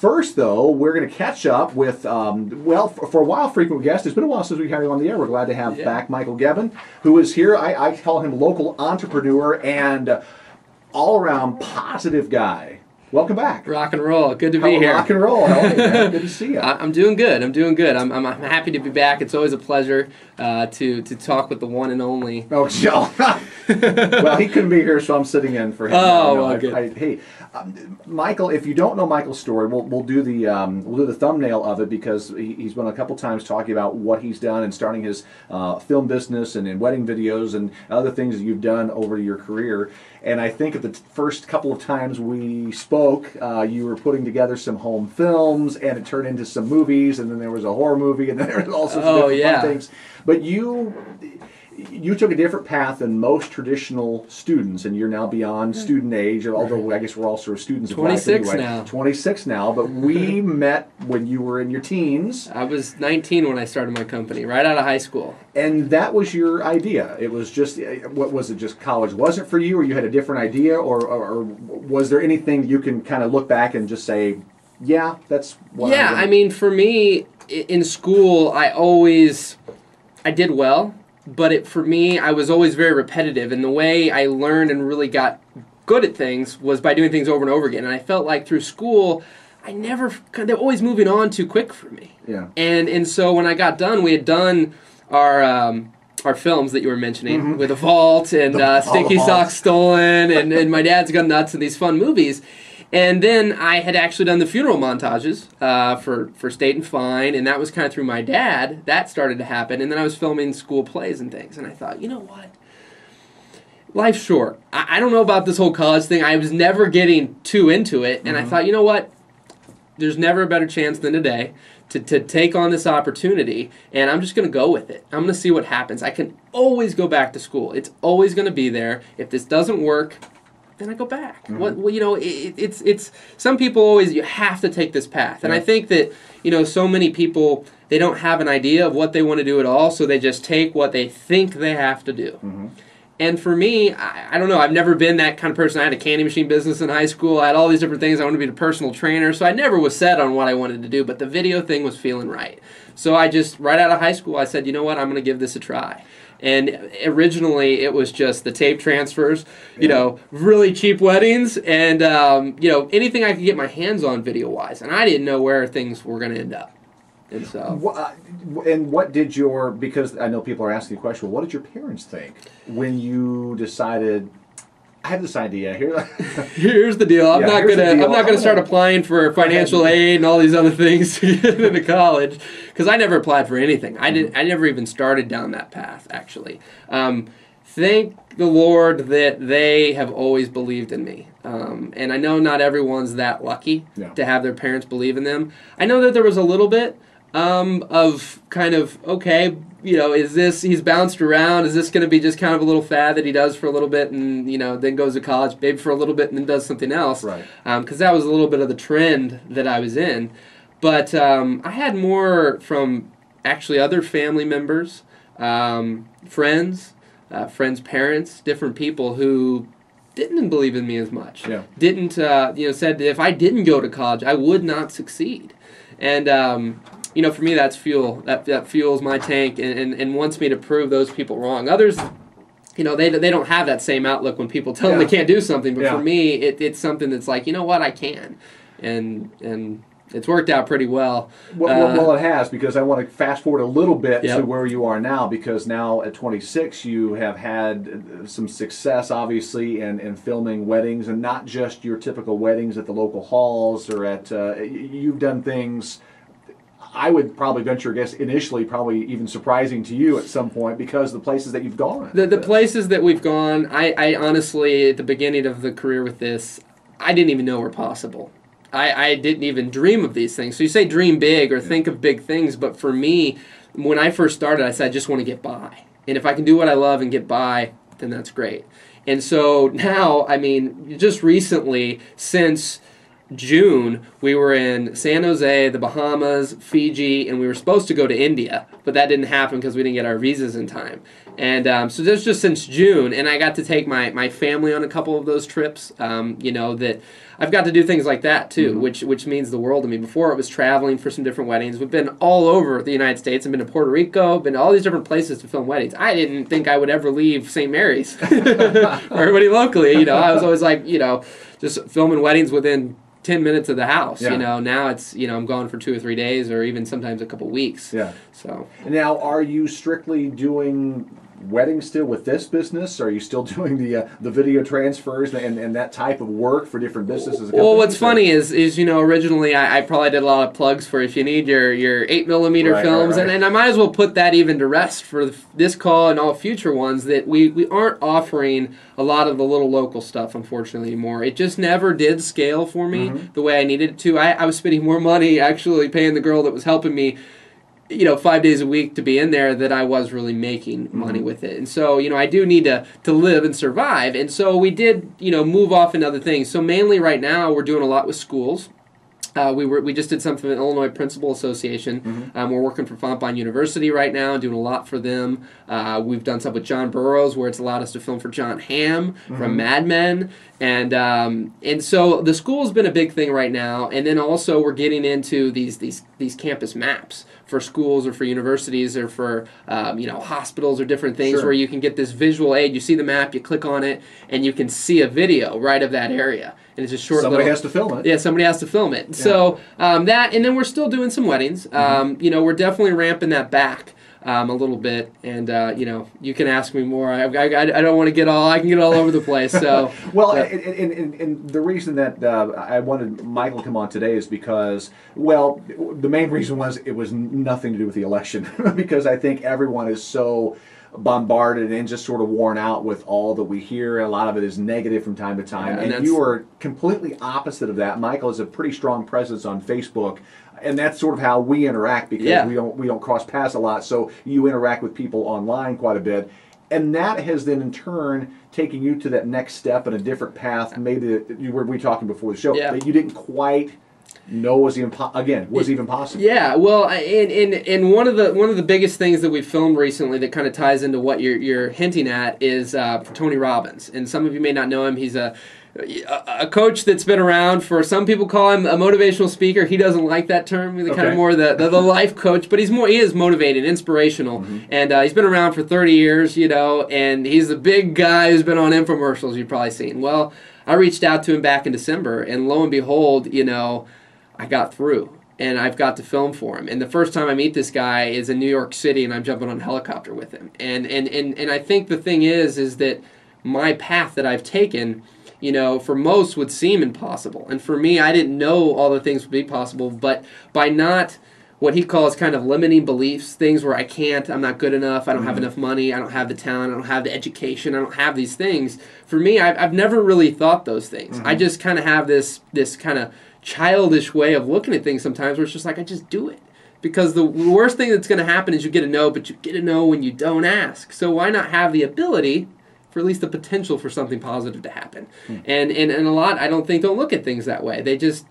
first, though, we're going to catch up with, well, for a while, frequent guest. It's been a while since we had him on the air. We're glad to have back Michael Gebbs, who is here. I call him local entrepreneur and all-around positive guy. Welcome back. Rock and roll. Good to be here. Rock and roll. How are you, man? Good to see you. I'm doing good. I'm doing good. I'm happy to be back. It's always a pleasure to talk with the one and only. Oh, Joe. Well, he couldn't be here, so I'm sitting in for him. Well, good. Hey, Michael, if you don't know Michael's story, we'll do the thumbnail of it because he's been a couple times talking about what he's done and starting his film business and in wedding videos and other things that you've done over your career. And I think at the first couple of times we spoke, you were putting together some home films, and it turned into some movies, and then there was a horror movie, and then there was all sorts of different fun things. But you took a different path than most traditional students, and you're now beyond student age, although I guess we're all sort of students of life anyway. 26 now. 26 now, but we met when you were in your teens. I was 19 when I started my company, right out of high school. And that was your idea. It was just, what was it, just college wasn't for you, or you had a different idea, or was there anything you can kind of look back and just say, yeah, that's what Yeah, I mean, for me, in school, I did well. But for me, I was always very repetitive, and the way I learned and really got good at things was by doing things over and over again. And I felt like through school, they're always moving on too quick for me. Yeah. And so when I got done, we had done our films that you were mentioning with The Vault and Stinky Socks Stolen and My Dad's Gone Nuts and these fun movies. And then I had actually done the funeral montages for State and Fine, and that was kind of through my dad. That started to happen, and then I was filming school plays and things. And I thought, you know what? Life's short. I don't know about this whole college thing. I was never getting too into it, and I thought, you know what? There's never a better chance than today to take on this opportunity, and I'm just going to go with it. I'm going to see what happens. I can always go back to school. It's always going to be there. If this doesn't work, then I go back. It's some people always, you have to take this path. And I think that, so many people, they don't have an idea of what they want to do at all, so they just take what they think they have to do. And for me, I don't know, I've never been that kind of person. I had a candy machine business in high school. I had all these different things. I wanted to be a personal trainer, so I never was set on what I wanted to do, but the video thing was feeling right. So I just, right out of high school, I said, you know what, I'm going to give this a try. And originally, it was just the tape transfers, really cheap weddings, and, anything I could get my hands on video-wise. And I didn't know where things were going to end up. And so... And what did because I know people are asking the question, what did your parents think when you decided... I have this idea here. Here's the deal. I'm not gonna start applying for financial aid and all these other things to get into college, because I never applied for anything. I never even started down that path. Actually, thank the Lord that they have always believed in me. And I know not everyone's that lucky to have their parents believe in them. I know that there was a little bit of kind of, okay, is this, he's bounced around, is this going to be just kind of a little fad that he does for a little bit and, then goes to college maybe for a little bit and then does something else. Right. Because that was a little bit of the trend that I was in. But I had more from actually other family members, friends' parents, different people who didn't believe in me as much. Yeah. Didn't, said that if I didn't go to college, I would not succeed. And, for me, that's fuel. That fuels my tank and wants me to prove those people wrong. Others, they don't have that same outlook when people tell them they can't do something. But for me, it's something that's like, you know what, I can. And it's worked out pretty well. Well, it has, because I want to fast forward a little bit to where you are now, because now at 26 you have had some success, obviously, in filming weddings, and not just your typical weddings at the local halls or at, you've done things, I would probably venture a guess, initially probably even surprising to you at some point, because the places that you've gone. The places that we've gone, I honestly, at the beginning of the career with this, I didn't even know were possible. I didn't even dream of these things. So you say dream big or think of big things, but for me, when I first started, I said I just want to get by. And if I can do what I love and get by, then that's great. And so now, just recently, since June, we were in San Jose, the Bahamas, Fiji, and we were supposed to go to India, but that didn't happen because we didn't get our visas in time. And so that's just since June, and I got to take my family on a couple of those trips, that I've got to do things like that too, which means the world to me. Before it was traveling for some different weddings. We've been all over the United States. I've been to Puerto Rico, been to all these different places to film weddings. I didn't think I would ever leave St. Mary's or everybody locally. I was always like, just filming weddings within 10 minutes of the house. Now it's, I'm gone for 2 or 3 days, or even sometimes a couple weeks. Yeah. So now, are you strictly doing weddings still with this business? Are you still doing the video transfers and that type of work for different businesses? Well, what's funny is originally I probably did a lot of plugs for if you need your 8mm films, right. And I might as well put that even to rest for this call and all future ones, that we aren't offering a lot of the little local stuff, unfortunately, anymore. It just never did scale for me the way I needed it to. I was spending more money actually paying the girl that was helping me 5 days a week to be in there that I was really making money with it. And so, I do need to live and survive. And so we did, move off into other things. So mainly right now we're doing a lot with schools. We just did something with the Illinois Principal Association. We're working for Fontbonne University right now, doing a lot for them. We've done stuff with John Burroughs, where it's allowed us to film for John Hamm from Mad Men, and so the school's been a big thing right now. And then also we're getting into these campus maps for schools or for universities or for hospitals or different things, where you can get this visual aid. You see the map, you click on it, and you can see a video right of that area. And it's a short. Somebody has to film it. Yeah, somebody has to film it. Yeah. So that, and then we're still doing some weddings. We're definitely ramping that back a little bit. And you can ask me more. I don't want to get all. I can get all over the place. So well, and the reason that I wanted Michael to come on today is because, well, the main reason was it was nothing to do with the election, because I think everyone is so bombarded and just sort of worn out with all that we hear. A lot of it is negative from time to time, and you are completely opposite of that. Michael has a pretty strong presence on Facebook, and that's sort of how we interact, because we don't cross paths a lot. So you interact with people online quite a bit, and that has then in turn taken you to that next step and a different path. Maybe that you were talking before the show that you didn't quite know was even possible. Yeah, well, and one of the biggest things that we've filmed recently that kind of ties into what you're hinting at is for Tony Robbins. And some of you may not know him. He's a coach that's been around for, some people call him a motivational speaker. He doesn't like that term. He's kind of more the life coach, but he is motivating, inspirational, and he's been around for 30 years, and he's the big guy who's been on infomercials you've probably seen. Well, I reached out to him back in December, and lo and behold, I got through, and I've got to film for him. And the first time I meet this guy is in New York City, and I'm jumping on a helicopter with him. And I think the thing is that my path that I've taken, for most would seem impossible. And for me, I didn't know all the things would be possible, but by not what he calls kind of limiting beliefs, things where I'm not good enough, I don't have enough money, I don't have the talent, I don't have the education, I don't have these things. For me, I've never really thought those things. I just kind of have this kind of childish way of looking at things sometimes, where it's just like, I just do it. Because the worst thing that's going to happen is you get a no, but you get a no when you don't ask. So why not have the ability, for at least the potential for something positive to happen? And a lot, I don't look at things that way. They just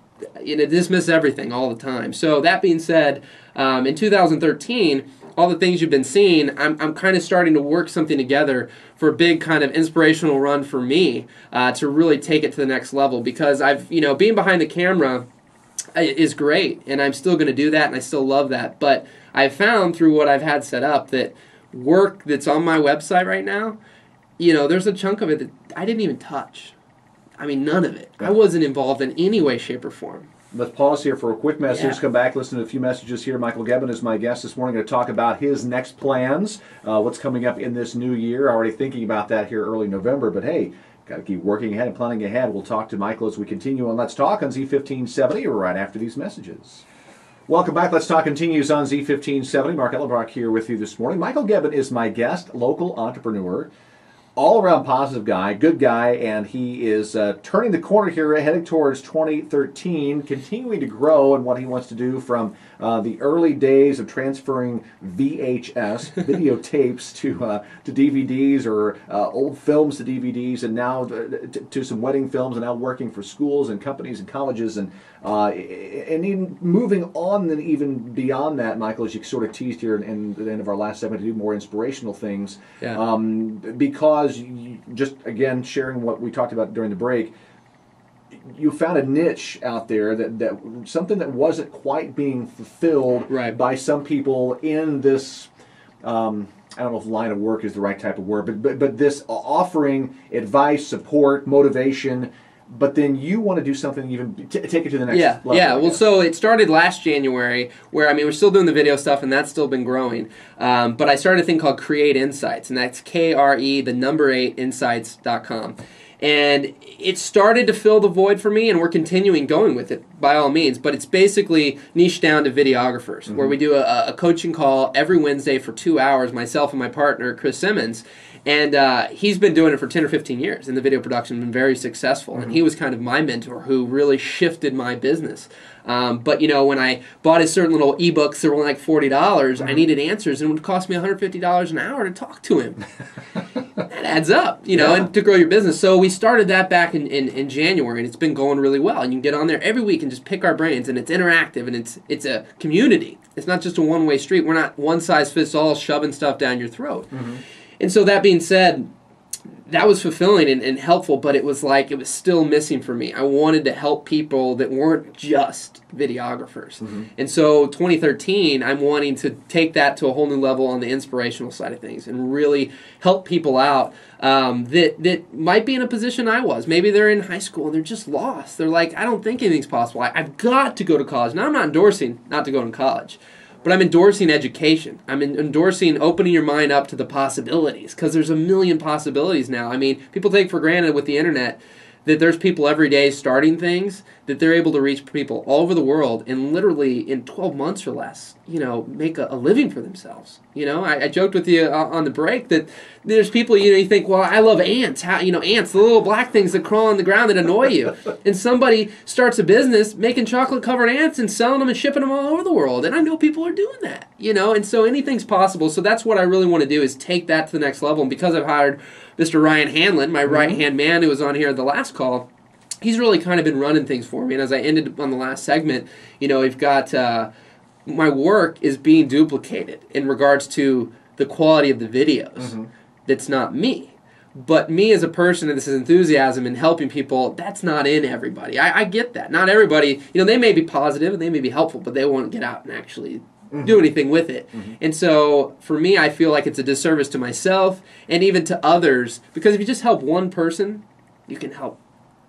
dismiss everything all the time. So that being said, in 2013, all the things you've been seeing, I'm kind of starting to work something together for a big kind of inspirational run for me to really take it to the next level. Because being behind the camera is great, and I'm still going to do that, and I still love that. But I've found through what I've had set up that work that's on my website right now, there's a chunk of it that I didn't even touch. I mean, none of it. I wasn't involved in any way, shape, or form. Let's pause here for a quick message. Come back, listen to a few messages here. Michael Gebbs is my guest this morning. Going to talk about his next plans, what's coming up in this new year. Already thinking about that here early November, but hey, got to keep working ahead and planning ahead. We'll talk to Michael as we continue on Let's Talk on Z1570 right after these messages. Welcome back. Let's Talk continues on Z1570. Mark Ellenbrock here with you this morning. Michael Gebbs is my guest, local entrepreneur, all-around positive guy, good guy, and he is turning the corner here, heading towards 2013, continuing to grow in what he wants to do from the early days of transferring VHS, videotapes, to DVDs, or old films to DVDs, and now to some wedding films, and now working for schools and companies and colleges, and even moving on and even beyond that, Michael, as you sort of teased here in the end of our last segment, to do more inspirational things. Because just, again, sharing what we talked about during the break, you found a niche out there that something that wasn't quite being fulfilled by some people in this. I don't know if line of work is the right type of word, but this offering advice, support, motivation. But then you want to do something even take it to the next level. Yeah. Well, so it started last January, where we're still doing the video stuff, and that's still been growing. But I started a thing called Create Insights, and that's KRE8insights.com. And it started to fill the void for me, and we're continuing going with it by all means. But it's basically niched down to videographers, where we do a coaching call every Wednesday for 2 hours, myself and my partner, Chris Simmons. And he's been doing it for 10 or 15 years in the video production, been very successful. And he was kind of my mentor who really shifted my business. But, when I bought his certain little ebooks that were like $40, I needed answers, and it would cost me $150 an hour to talk to him. That adds up, and to grow your business. So we started that back in January, and it's been going really well. And you can get on there every week and just pick our brains, and it's interactive, and it's a community. It's not just a one-way street. We're not one-size-fits-all shoving stuff down your throat. And so that being said, that was fulfilling and helpful, but it was still missing for me. I wanted to help people that weren't just videographers. And so 2013, I'm wanting to take that to a whole new level on the inspirational side of things and really help people out that might be in a position I was. Maybe they're in high school and they're just lost. They're like, I don't think anything's possible. I've got to go to college. Now, I'm not endorsing not to go to college. But I'm endorsing education. I'm endorsing opening your mind up to the possibilities, because there's a million possibilities now. People take for granted with the internet that there's people every day starting things, that they're able to reach people all over the world and literally in 12 months or less, make a living for themselves. I joked with you on the break that there's people, you think, well, I love ants. Ants, the little black things that crawl on the ground that annoy you. And somebody starts a business making chocolate-covered ants and selling them and shipping them all over the world. And I know people are doing that, and so anything's possible. So that's what I really want to do, is take that to the next level. And because I've hired Mr. Ryan Hanlon, my right-hand man who was on here at the last call, he's really kind of been running things for me. And as I ended on the last segment, we've got my work is being duplicated in regards to the quality of the videos. That's not me. But me as a person, and this is enthusiasm and helping people, that's not in everybody. I get that. Not everybody, they may be positive and they may be helpful, but they won't get out and actually do anything with it. And so for me, I feel like it's a disservice to myself and even to others, because if you just help one person, you can help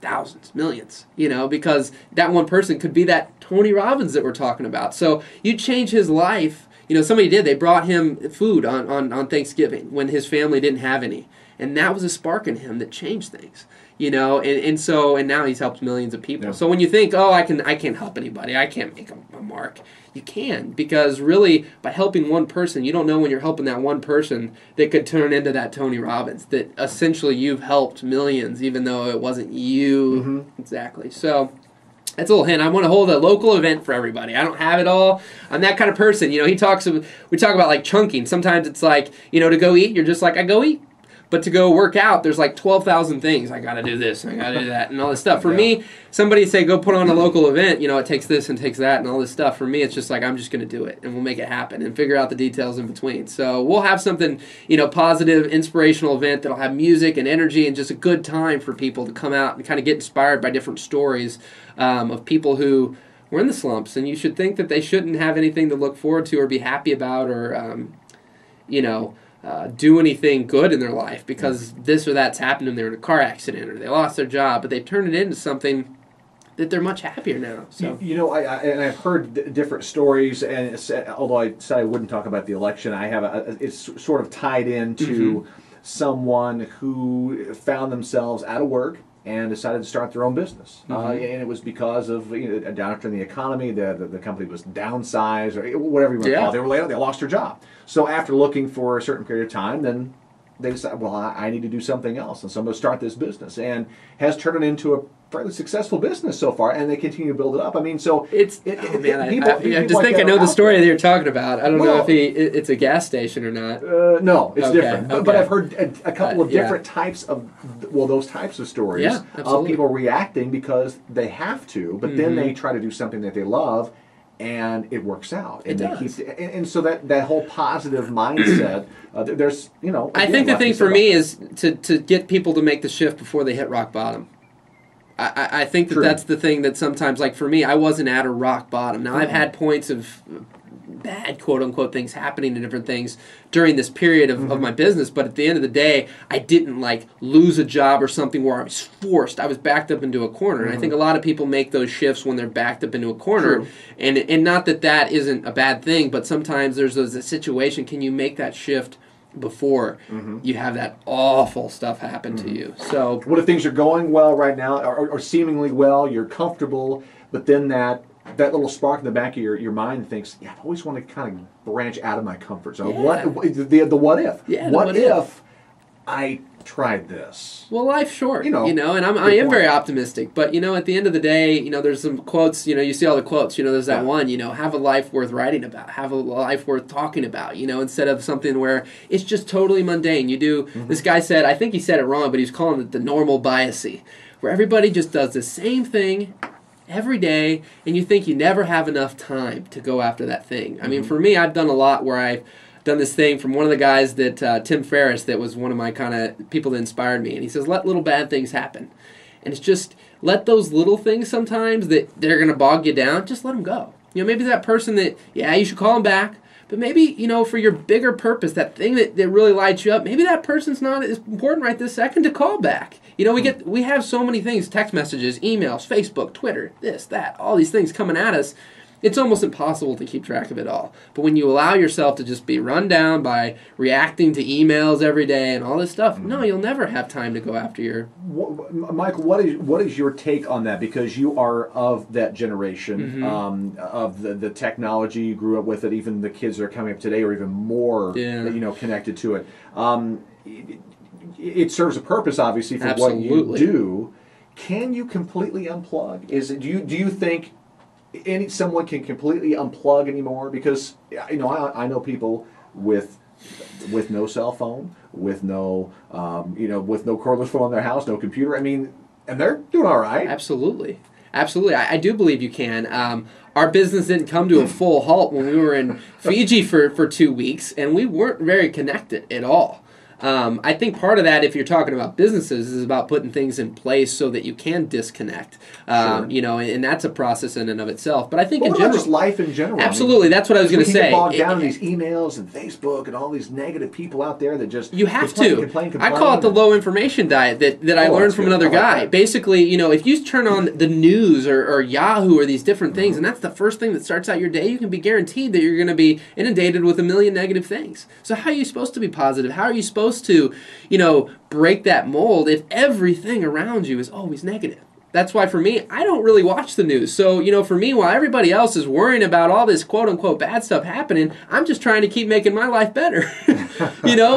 thousands, millions, because that one person could be that Tony Robbins that we're talking about. So you change his life. Somebody did. They brought him food on Thanksgiving when his family didn't have any. And that was a spark in him that changed things. And now he's helped millions of people. So when you think, I can't help anybody, I can't make a mark, you can, because really by helping one person, you don't know when you're helping that one person that could turn into that Tony Robbins, that essentially you've helped millions, even though it wasn't you exactly. So that's a little hint. I want to hold a local event for everybody. I don't have it all. I'm that kind of person. We talk about like chunking. Sometimes it's like, to go eat, you're just like, I go eat. But to go work out, there's like 12,000 things. I got to do this, and I got to do that, and all this stuff. For me, somebody say, go put on a local event, it takes this and takes that and all this stuff. For me, it's just like, I'm just going to do it, and we'll make it happen and figure out the details in between. So we'll have something, positive, inspirational event that'll have music and energy and just a good time for people to come out and kind of get inspired by different stories of people who were in the slumps. And you should think that they shouldn't have anything to look forward to or be happy about or, do anything good in their life because this or that's happened to them. They were in a car accident or they lost their job, but they've turned it into something that they're much happier now. So I've heard different stories, and although I said I wouldn't talk about the election, I have it's sort of tied into someone who found themselves out of work and decided to start their own business. And it was because of a downturn in the economy, the company was downsized, or whatever you want to call it. They were laid off, they lost their job. So after looking for a certain period of time, then they decided, well, I need to do something else. And so I'm going to start this business. And has turned it into a fairly successful business so far, and they continue to build it up. I mean, so I just think I know the story that you're talking about. I don't know if it's a gas station or not. No, it's different. But I've heard a couple of different types of, those types of stories of people reacting because they have to, but then they try to do something that they love, and it works out. And and so that whole positive mindset, there's, I think the thing for me is to get people to make the shift before they hit rock bottom. I think that that's the thing that sometimes, like for me, I wasn't at a rock bottom. Now, I've had points of bad, quote-unquote, things happening and different things during this period of my business, but at the end of the day, I didn't, like, lose a job or something where I was forced. I was backed up into a corner, and I think a lot of people make those shifts when they're backed up into a corner, and not that that isn't a bad thing, but sometimes there's a situation, can you make that shift before you have that awful stuff happen to you? So what if things are going well right now, or seemingly well, you're comfortable, but then that little spark in the back of your mind thinks, yeah, I've always wanted to kind of branch out of my comfort zone. What the what if? Yeah, what if I tried this? Well, life's short, and I am very optimistic. But, at the end of the day, there's some quotes, you see all the quotes, there's that one, have a life worth writing about, have a life worth talking about, instead of something where it's just totally mundane. You do, this guy said, I think he said it wrong, but he was calling it the normal biasy, where everybody just does the same thing every day, and you think you never have enough time to go after that thing. I mean, for me, I've done a lot where I've done this thing from one of the guys that, Tim Ferriss, that was one of my kind of people that inspired me, and he says, let little bad things happen. And it's just, let those little things sometimes that they're going to bog you down, just let them go. Maybe that person that, you should call them back, but maybe, for your bigger purpose, that thing that really lights you up, maybe that person's not as important right this second to call back. We have so many things, text messages, emails, Facebook, Twitter, this, that, all these things coming at us. It's almost impossible to keep track of it all. But when you allow yourself to just be run down by reacting to emails every day and all this stuff, no, you'll never have time to go after your... Michael, what is your take on that? Because you are of that generation, of the technology, you grew up with it, even the kids that are coming up today are even more connected to it. It serves a purpose, obviously, for what you do. Can you completely unplug? Do you think someone can completely unplug anymore? Because I know people with no cell phone, with no with no cordless phone in their house, no computer. I mean, and they're doing all right. Absolutely. I do believe you can. Our business didn't come to a full halt when we were in Fiji for 2 weeks, and we weren't very connected at all. I think part of that, if you're talking about businesses, is about putting things in place so that you can disconnect. And that's a process in and of itself. But I think in general, just life in general. Absolutely, that's what I was going to say. We can get bogged down in these emails and Facebook and all these negative people out there that just you have complain. I call it the low information diet that I learned from another guy. Basically, if you turn on the news or Yahoo or these different things, and that's the first thing that starts out your day, you can be guaranteed that you're going to be inundated with a million negative things. So how are you supposed to be positive? How are you supposed to, break that mold if everything around you is always negative? That's why for me, I don't really watch the news. So, for me, while everybody else is worrying about all this quote-unquote bad stuff happening, I'm just trying to keep making my life better. And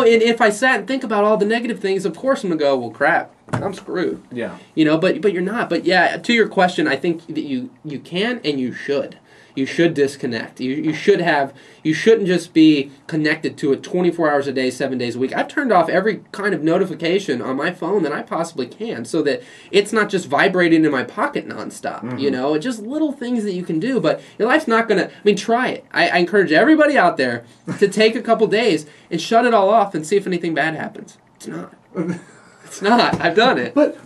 if I sat and think about all the negative things, of course I'm going to go, well, crap, I'm screwed. Yeah. But you're not. But yeah, to your question, I think that you can and you should. You should disconnect. You shouldn't just be connected to it 24 hours a day, 7 days a week. I've turned off every kind of notification on my phone that I possibly can so that it's not just vibrating in my pocket nonstop. It's just little things that you can do. But your life's not going to, try it. I encourage everybody out there to take a couple days and shut it all off and see if anything bad happens. It's not. It's not. I've done it. But.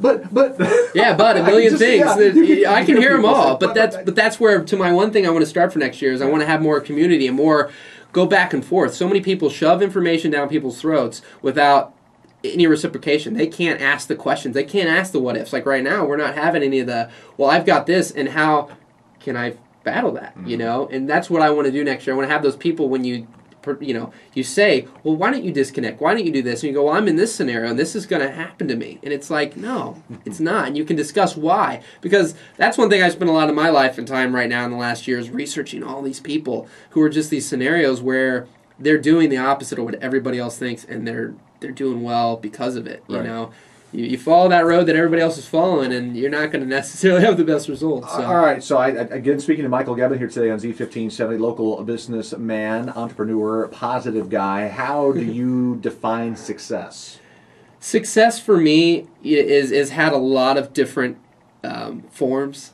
Yeah, but a million things. I can hear them all. But that's where, to my one thing I want to start for next year is I want to have more community and more go back and forth. So many people shove information down people's throats without any reciprocation. They can't ask the questions. They can't ask the what ifs. Like right now, we're not having any of the, well, I've got this, and how can I battle that? And that's what I want to do next year. I want to have those people when you say, well, why don't you disconnect? Why don't you do this? And you go, well, I'm in this scenario, and this is going to happen to me. And it's like, no, it's not. And you can discuss why. Because that's one thing I spend a lot of my life and time right now in the last year is researching all these people who are just these scenarios where they're doing the opposite of what everybody else thinks, and they're doing well because of it, You follow that road that everybody else is following, and you're not going to necessarily have the best results. So. All right. So, again, speaking to Michael Gebbs here today on Z1570, local businessman, entrepreneur, positive guy. How do you define success? Success for me is had a lot of different forms.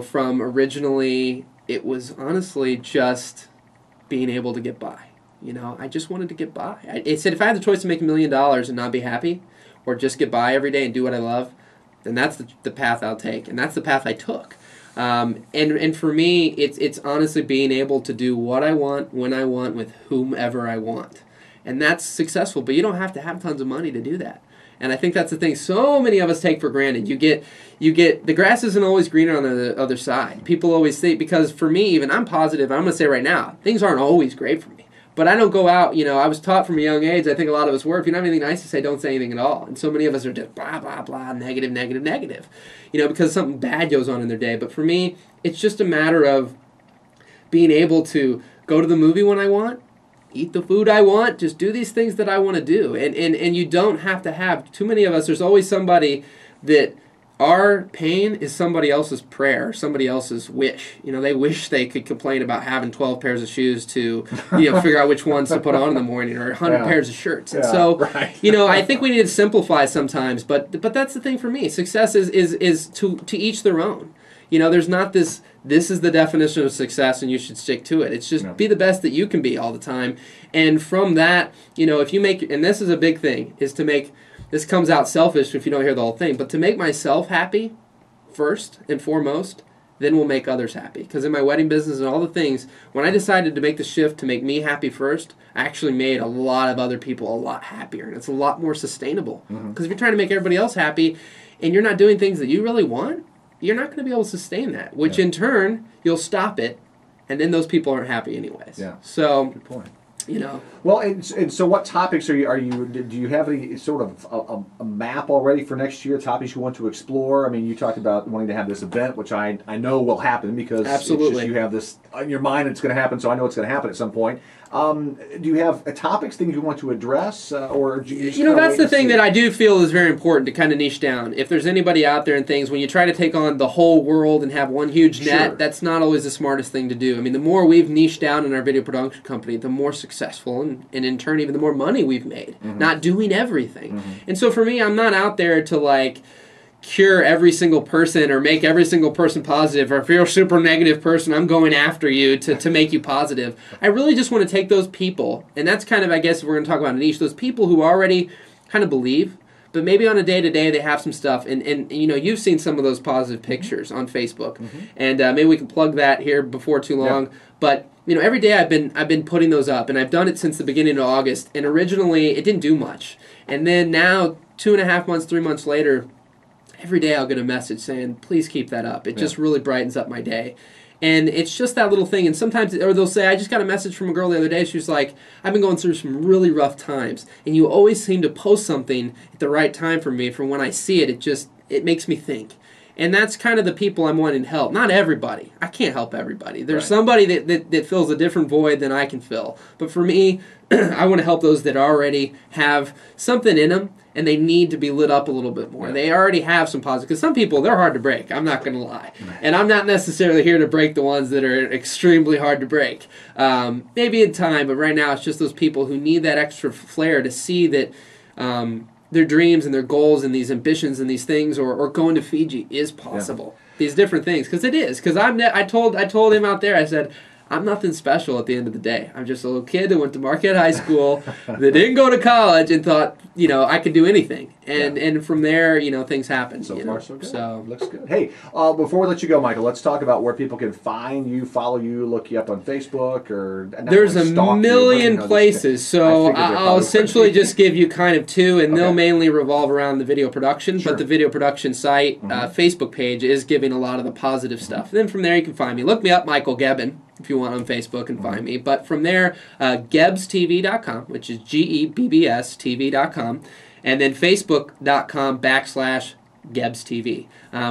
From originally, it was honestly just being able to get by. I just wanted to get by. I said if I had the choice to make $1 million and not be happy, or just get by every day and do what I love, then that's the path I'll take, and that's the path I took. And for me, it's honestly being able to do what I want, when I want, with whomever I want. And that's successful, but you don't have to have tons of money to do that. And I think that's the thing so many of us take for granted. You get the grass isn't always greener on the other side. People always think, because for me, even I'm positive, I'm going to say right now, things aren't always great for me. But I don't go out, I was taught from a young age, I think a lot of us were, if you don't have anything nice to say, don't say anything at all. And so many of us are just blah, blah, blah, negative, negative, negative, because something bad goes on in their day. But for me, it's just a matter of being able to go to the movie when I want, eat the food I want, just do these things that I want to do. And you don't have to have, too many of us, there's always somebody that our pain is somebody else's prayer, somebody else's wish. They wish they could complain about having 12 pairs of shoes to, figure out which ones to put on in the morning, or 100 pairs of shirts. And so, right. I think we need to simplify sometimes, but that's the thing for me. Success is to each their own. There's not this is the definition of success and you should stick to it. It's just be the best that you can be all the time. And from that, if you make, and this is a big thing, is to make, this comes out selfish if you don't hear the whole thing, but to make myself happy first and foremost, then we'll make others happy. Because in my wedding business and all the things, when I decided to make the shift to make me happy first, I actually made a lot of other people a lot happier. And it's a lot more sustainable. Because if you're trying to make everybody else happy and you're not doing things that you really want, you're not going to be able to sustain that, which in turn, you'll stop it, and then those people aren't happy anyways. Yeah. So, good point. Well, and so what topics do you have any sort of a map already for next year, topics you want to explore? I mean, you talked about wanting to have this event, which I know will happen because absolutely. It's just you have this in your mind, it's going to happen, so I know it's going to happen at some point. Do you have topics, things you want to address, or do you just that's the thing that I do feel is very important to kind of niche down. If there's anybody out there and things, when you try to take on the whole world and have one huge net, that's not always the smartest thing to do. I mean, the more we've niched down in our video production company, the more successful and in turn even the more money we've made, not doing everything. And so for me, I'm not out there to cure every single person or make every single person positive, or if you're a super negative person, I'm going after you to make you positive. I really just want to take those people, and that's kind of, I guess, if we're going to talk about a niche, those people who already kind of believe, but maybe on a day-to-day they have some stuff, and you've seen some of those positive pictures on Facebook, and maybe we can plug that here before too long, but every day I've been putting those up, and I've done it since the beginning of August, and originally it didn't do much, and then now 2.5 months, 3 months later, every day I'll get a message saying, please keep that up. It just really brightens up my day. And it's just that little thing. And sometimes, or they'll say, I just got a message from a girl the other day. She was like, I've been going through some really rough times. And you always seem to post something at the right time for me. From when I see it, it makes me think. And that's kind of the people I'm wanting to help. Not everybody. I can't help everybody. There's somebody that fills a different void than I can fill. But for me, I want to help those that already have something in them, and they need to be lit up a little bit more. They already have some positive, because some people, they're hard to break. I'm not going to lie. And I'm not necessarily here to break the ones that are extremely hard to break. Maybe in time, but right now it's just those people who need that extra flair to see that their dreams and their goals and these ambitions and these things, or going to Fiji is possible. These different things, because it is. Because I told him out there, I said, I'm nothing special at the end of the day. I'm just a little kid that went to Marquette High School, that didn't go to college, and thought, I could do anything. And from there, things happen. So far, so good. So looks good. Hey, before we let you go, Michael, let's talk about where people can find you, follow you, look you up on Facebook, or there's a million places. So I'll essentially just give you kind of two, and they'll mainly revolve around the video production. But the video production site, Facebook page, is giving a lot of the positive stuff. And then from there, you can find me. Look me up, Michael Gebbin, if you want on Facebook, and find me. But from there, gebbstv.com, which is GEBBS TV.com, and then Facebook.com/GebbsTV.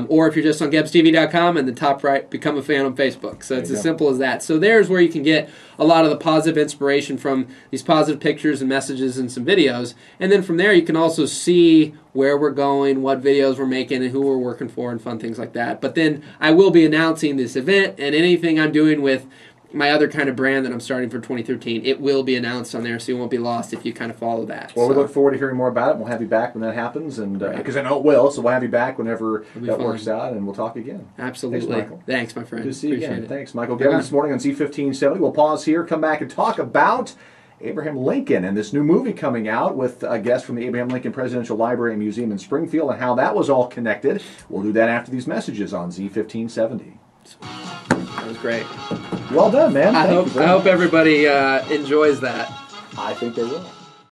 Or if you're just on gebbstv.com, and the top right, become a fan on Facebook. So it's as simple as that. So there's where you can get a lot of the positive inspiration from these positive pictures and messages and some videos. And then from there, you can also see where we're going, what videos we're making, and who we're working for, and fun things like that. But then I will be announcing this event and anything I'm doing with my other kind of brand that I'm starting for 2013, it will be announced on there, so you won't be lost if you kind of follow that. Well, we look forward to hearing more about it. We'll have you back when that happens, and because I know it will, so we'll have you back whenever that works out, and we'll talk again. Absolutely. Thanks, Michael. Thanks, my friend. Good to see you again. Thanks, Michael. Thanks, Michael. This morning on Z1570. We'll pause here, come back, and talk about Abraham Lincoln and this new movie coming out with a guest from the Abraham Lincoln Presidential Library and Museum in Springfield and how that was all connected. We'll do that after these messages on Z1570. That was great. Well done, man. I hope everybody enjoys that. I think they will.